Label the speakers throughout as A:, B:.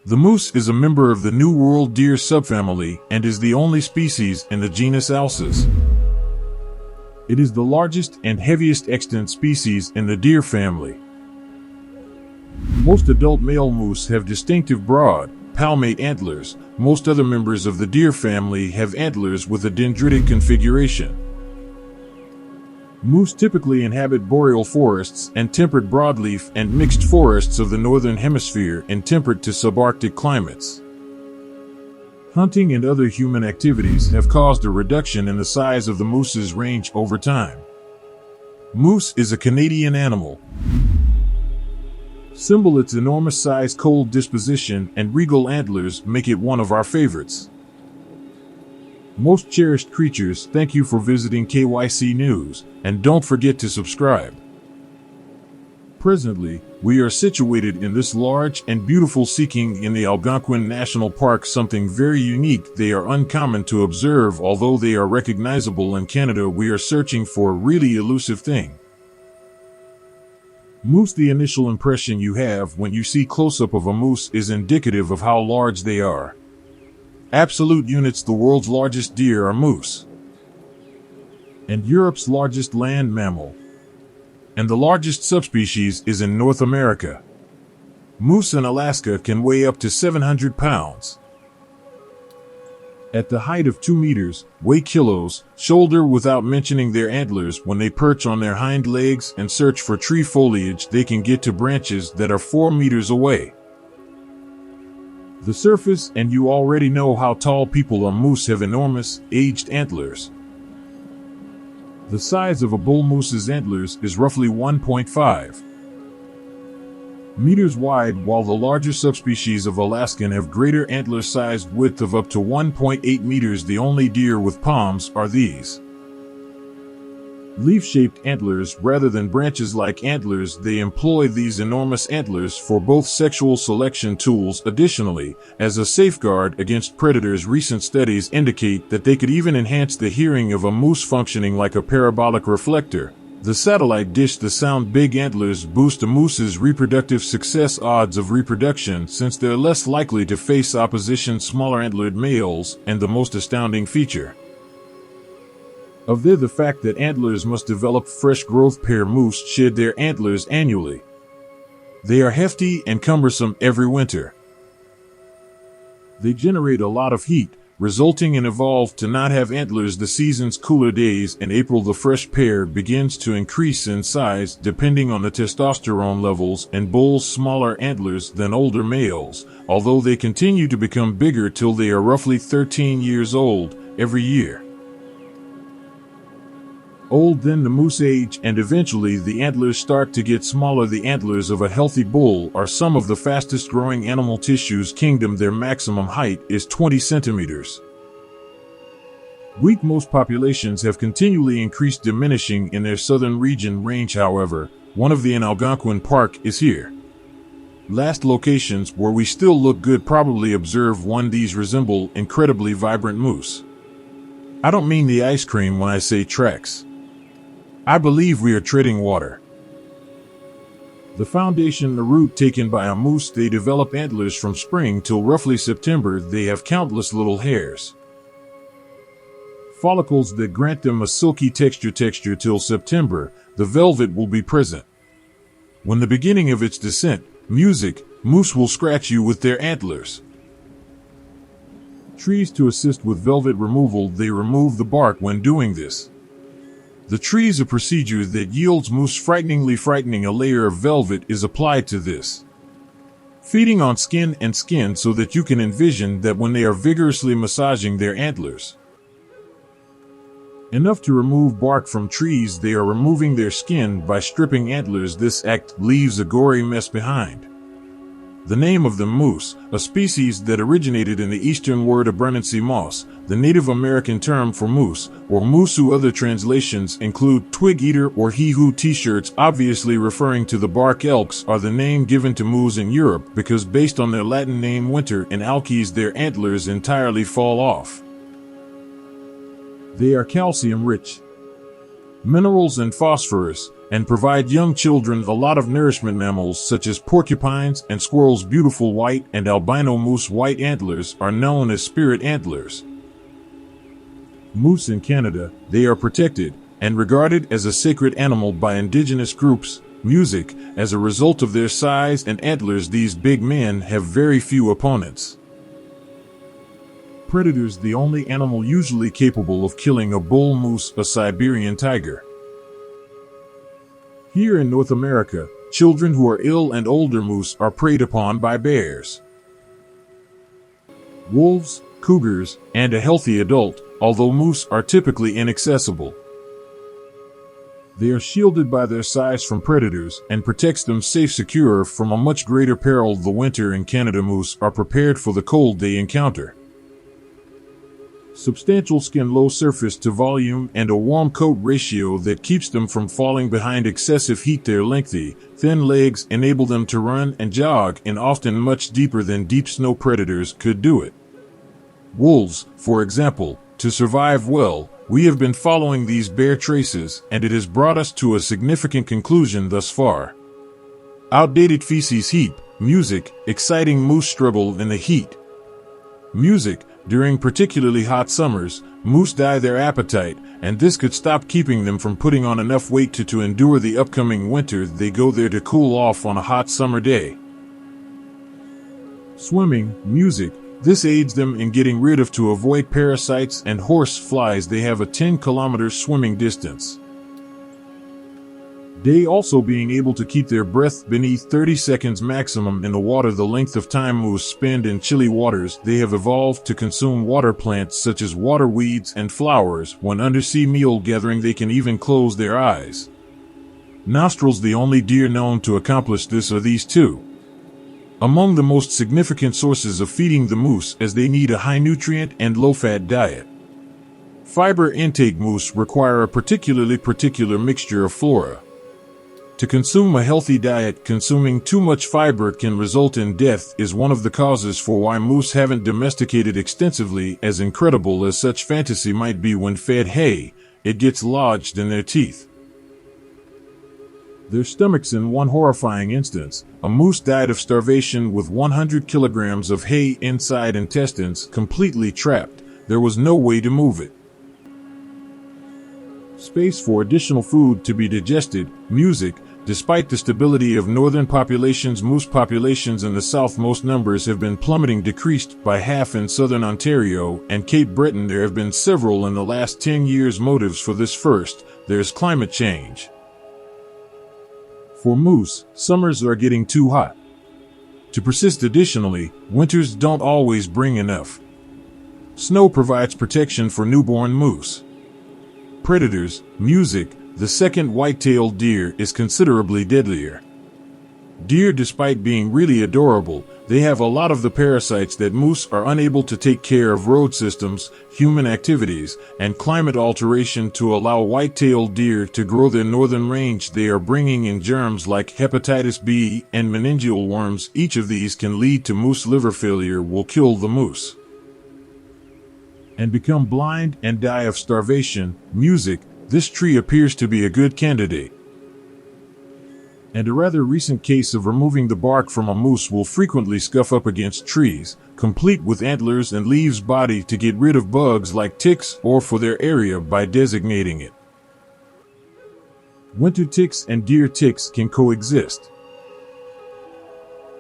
A: The moose is a member of the New World deer subfamily and is the only species in the genus Alces. It is the largest and heaviest extant species in the deer family. Most adult male moose have distinctive broad, palmate antlers. Most other members of the deer family have antlers with a dendritic configuration. Moose typically inhabit boreal forests and temperate broadleaf and mixed forests of the northern hemisphere in temperate to subarctic climates. Hunting and other human activities have caused a reduction in the size of the moose's range over time. Moose is a Canadian animal. Symbol its enormous size, cold disposition, and regal antlers make it one of our favorites. Most cherished creatures, thank you for visiting KYC News, and don't forget to subscribe. Presently, we are situated in this large and beautiful seeking in the Algonquin National Park, something very unique. They are uncommon to observe, although they are recognizable in Canada. We are searching for a really elusive thing. Moose. The initial impression you have when you see close-up of a moose is indicative of how large they are. Absolute units: the world's largest deer are moose, and Europe's largest land mammal, and the largest subspecies is in North America. Moose in Alaska can weigh up to 700 pounds. At the height of 2 meters, weigh kilos, shoulder, without mentioning their antlers. When they perch on their hind legs and search for tree foliage, they can get to branches that are 4 meters away. The surface, and you already know how tall people are. Moose have enormous, aged antlers. The size of a bull moose's antlers is roughly 1.5 meters wide, while the larger subspecies of Alaskan have greater antler-sized width of up to 1.8 meters. The only deer with palms are these. Leaf-shaped antlers rather than branches-like antlers. They employ these enormous antlers for both sexual selection tools. Additionally, as a safeguard against predators, recent studies indicate that they could even enhance the hearing of a moose, functioning like a parabolic reflector. The satellite dish. The sound. Big antlers boost a moose's reproductive success odds of reproduction, since they're less likely to face opposition smaller antlered males, and the most astounding feature of the fact that antlers must develop fresh growth. Pair moose shed their antlers annually. They are hefty and cumbersome every winter. They generate a lot of heat, resulting in evolved to not have antlers the season's cooler days. In April, the fresh pair begins to increase in size depending on the testosterone levels, and bulls smaller antlers than older males, although they continue to become bigger till they are roughly 13 years old every year. Old, then the moose age, and eventually the antlers start to get smaller. The antlers of a healthy bull are some of the fastest growing animal tissues kingdom. Their maximum height is 20 centimeters. Weak moose populations have continually increased, diminishing in their southern region range. However, one of the in Algonquin Park is here. Last locations where we still look good. Probably observe one. These resemble incredibly vibrant moose. I don't mean the ice cream when I say tracks. I believe we are treading water. The foundation, the route taken by a moose. They develop antlers from spring till roughly September. They have countless little hairs, follicles that grant them a silky texture till September. The velvet will be present. When the beginning of its descent, moose will scratch you with their antlers. Trees. To assist with velvet removal, they remove the bark when doing this. The tree is a procedure that yields moose frighteningly frightening. A layer of velvet is applied to this, feeding on skin and skin, so that you can envision that when they are vigorously massaging their antlers enough to remove bark from trees, they are removing their skin by stripping antlers. This act leaves a gory mess behind. The name of the moose, a species that originated in the eastern word abundantly moss, the Native American term for moose, or moosu. Other translations include twig eater or he who. T-shirts, obviously referring to the bark elks, are the name given to moose in Europe because, based on their Latin name winter, in Alkes their antlers entirely fall off. They are calcium rich. Minerals and phosphorus, and provide young children a lot of nourishment. Mammals such as porcupines and squirrels' beautiful white and albino moose white antlers are known as spirit antlers. Moose in Canada, they are protected and regarded as a sacred animal by indigenous groups. Music, as a result of their size and antlers, these big men have very few opponents. Predators, the only animal usually capable of killing a bull moose, a Siberian tiger. Here in North America, children who are ill and older moose are preyed upon by bears, wolves, cougars, and a healthy adult, although moose are typically inaccessible. They are shielded by their size from predators and protects them secure from a much greater peril. The winter in Canada, moose are prepared for the cold they encounter. Substantial skin, low surface to volume, and a warm coat ratio that keeps them from falling behind excessive heat. Their lengthy, thin legs enable them to run and jog in often much deeper than deep snow predators could do it. Wolves, for example, to survive well, we have been following these bear traces, and it has brought us to a significant conclusion thus far. Outdated feces heap. Music, exciting moose struggle in the heat. Music, during particularly hot summers, moose die their appetite, and this could stop keeping them from putting on enough weight to endure the upcoming winter. They go there to cool off on a hot summer day. Swimming, music, this aids them in getting rid of to avoid parasites and horse flies. They have a 10-kilometer swimming distance. They also being able to keep their breath beneath 30 seconds maximum in the water. The length of time moose spend in chilly waters. They have evolved to consume water plants such as water weeds and flowers. When undersea meal gathering, they can even close their eyes. Nostrils, the only deer known to accomplish this are these two. Among the most significant sources of feeding the moose, as they need a high nutrient and low-fat diet. Fiber intake. Moose require a particular mixture of flora. To consume a healthy diet, consuming too much fiber can result in death is one of the causes for why moose haven't domesticated extensively. As incredible as such fantasy might be, when fed hay, it gets lodged in their teeth. Their stomachs. In one horrifying instance, a moose died of starvation with 100 kilograms of hay inside intestines, completely trapped. There was no way to move it. Space for additional food to be digested. Music. Despite the stability of northern populations, moose populations in the south, most numbers have been plummeting, decreased by half in southern Ontario and Cape Breton. There have been several in the last 10 years. Motives for this: first, there's climate change. For moose, summers are getting too hot to persist. Additionally, winters don't always bring enough snow. Provides protection for newborn moose. Predators. Music. The second white-tailed deer is considerably deadlier. Deer, despite being really adorable, they have a lot of the parasites that moose are unable to take care of. Road systems, human activities, and climate alteration to allow white-tailed deer to grow their northern range. They are bringing in germs like hepatitis B and meningeal worms. Each of these can lead to moose liver failure, will kill the moose, and become blind and die of starvation. Music. This tree appears to be a good candidate. And a rather recent case of removing the bark from a moose will frequently scuff up against trees, complete with antlers and leaves body, to get rid of bugs like ticks or for their area by designating it. Winter ticks and deer ticks can coexist.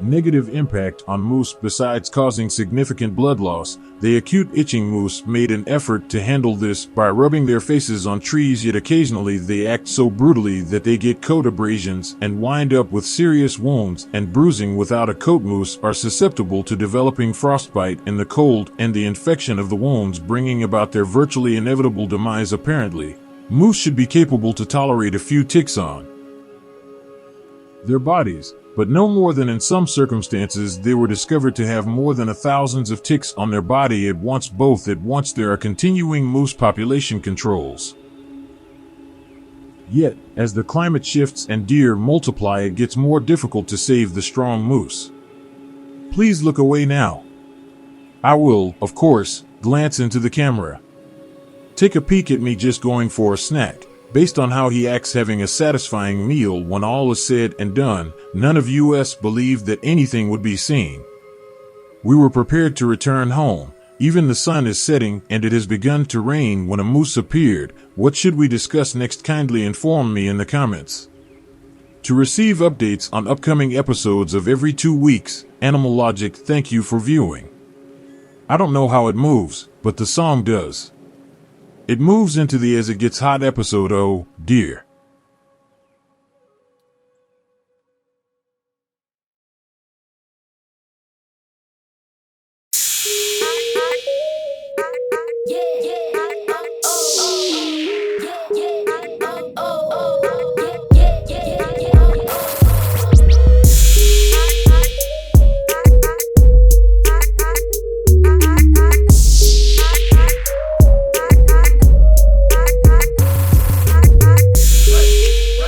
A: Negative impact on moose. Besides causing significant blood loss, the acute itching. Moose made an effort to handle this by rubbing their faces on trees, yet occasionally they act so brutally that they get coat abrasions and wind up with serious wounds and bruising without a coat. Moose are susceptible to developing frostbite in the cold and the infection of the wounds, bringing about their virtually inevitable demise. Apparently, moose should be capable to tolerate a few ticks on their bodies, but no more than in some circumstances. They were discovered to have more than thousands of ticks on their body at once. There are continuing moose population controls. Yet, as the climate shifts and deer multiply, it gets more difficult to save the strong moose. Please look away now. I will, of course, glance into the camera. Take a peek at me just going for a snack. Based on how he acts having a satisfying meal when all is said and done, none of us believed that anything would be seen. We were prepared to return home. Even the sun is setting and it has begun to rain when a moose appeared. What should we discuss next? Kindly inform me in the comments. To receive updates on upcoming episodes of every 2 weeks, Animalogic, thank you for viewing. I don't know how it moves, but the song does. It moves into the As It Gets Hot episode. Oh, dear.